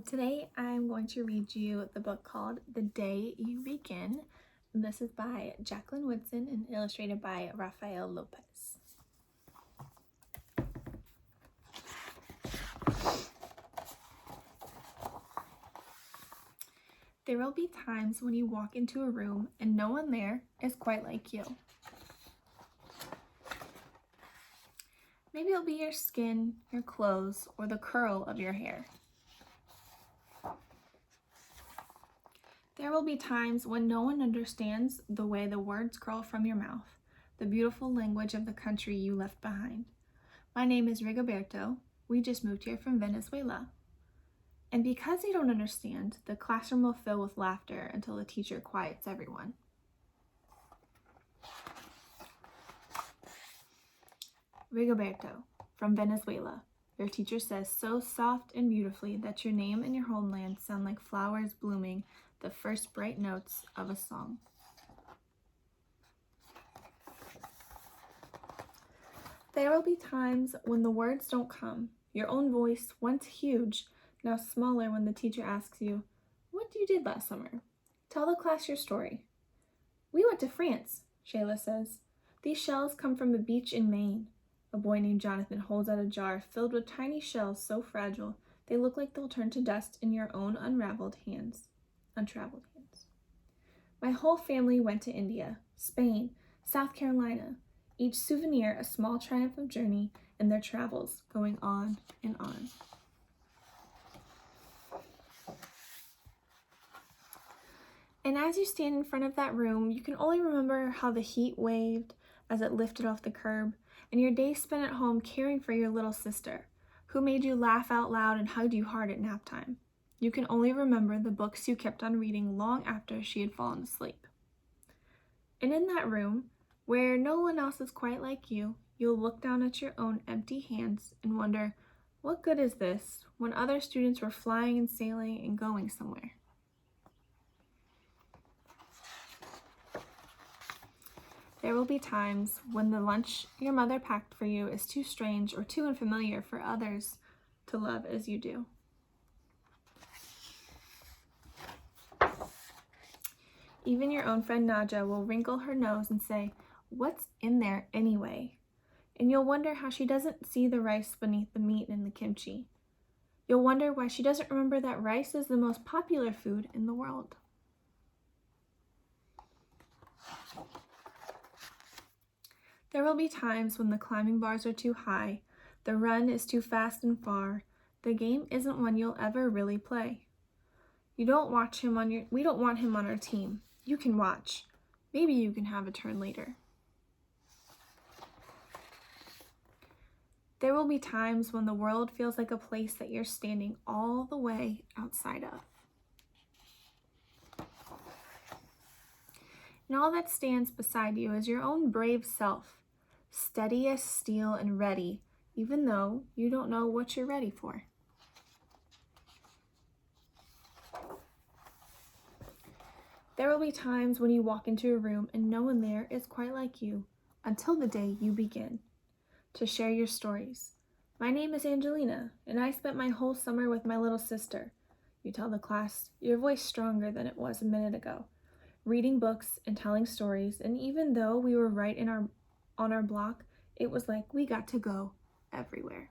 Today I'm going to read you the book called The Day You Begin. This is by Jacqueline and illustrated by Rafael Lopez. There will be times when you walk into a room and no one there is quite like you. Maybe it'll be your skin, your clothes, or the curl of your hair. There will be times when no one understands the way the words curl from your mouth, the beautiful language of the country you left behind. My name is Rigoberto. We just moved here from Venezuela. And because you don't understand, the classroom will fill with laughter until the teacher quiets everyone. Rigoberto, from Venezuela. Your teacher says so soft and beautifully that your name and your homeland sound like flowers blooming, the first bright notes of a song. There will be times when the words don't come. Your own voice, once huge, now smaller when the teacher asks you, "What you did last summer? Tell the class your story." "We went to France," Shayla says. "These shells come from a beach in Maine." A boy named Jonathan holds out a jar filled with tiny shells so fragile they look like they'll turn to dust in your own untraveled hands. My whole family went to India, Spain, South Carolina, each souvenir a small triumphant journey in their travels, going on and on. And as you stand in front of that room, you can only remember how the heat waved as it lifted off the curb, and your day spent at home caring for your little sister, who made you laugh out loud and hugged you hard at nap time. You can only remember the books you kept on reading long after she had fallen asleep. And in that room, where no one else is quite like you, you'll look down at your own empty hands and wonder, what good is this when other students were flying and sailing and going somewhere? There will be times when the lunch your mother packed for you is too strange or too unfamiliar for others to love as you do. Even your own friend Naja will wrinkle her nose and say, "What's in there anyway?" And you'll wonder how she doesn't see the rice beneath the meat in the kimchi. You'll wonder why she doesn't remember that rice is the most popular food in the world. There will be times when the climbing bars are too high, the run is too fast and far, the game isn't one you'll ever really play. We don't want him on our team. You can watch. Maybe you can have a turn later. There will be times when the world feels like a place that you're standing all the way outside of. And all that stands beside you is your own brave self, steady as steel and ready, even though you don't know what you're ready for. There will be times when you walk into a room and no one there is quite like you, until the day you begin to share your stories. My name is Angelina, and I spent my whole summer with my little sister. You tell the class, your voice stronger than it was a minute ago, reading books and telling stories, and even though we were right on our block, it was like we got to go everywhere.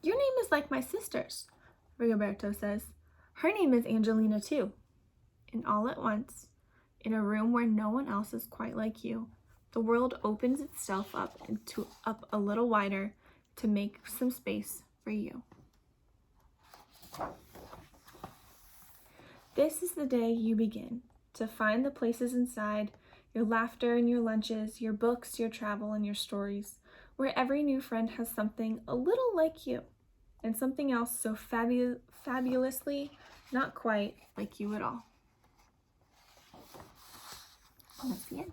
Your name is like my sister's, Rigoberto says. Her name is Angelina too. And all at once, in a room where no one else is quite like you, the world opens itself up a little wider to make some space for you. This is the day you begin to find the places inside, your laughter and your lunches, your books, your travel, and your stories, where every new friend has something a little like you, and something else so fabulously not quite like you at all. And that's the end.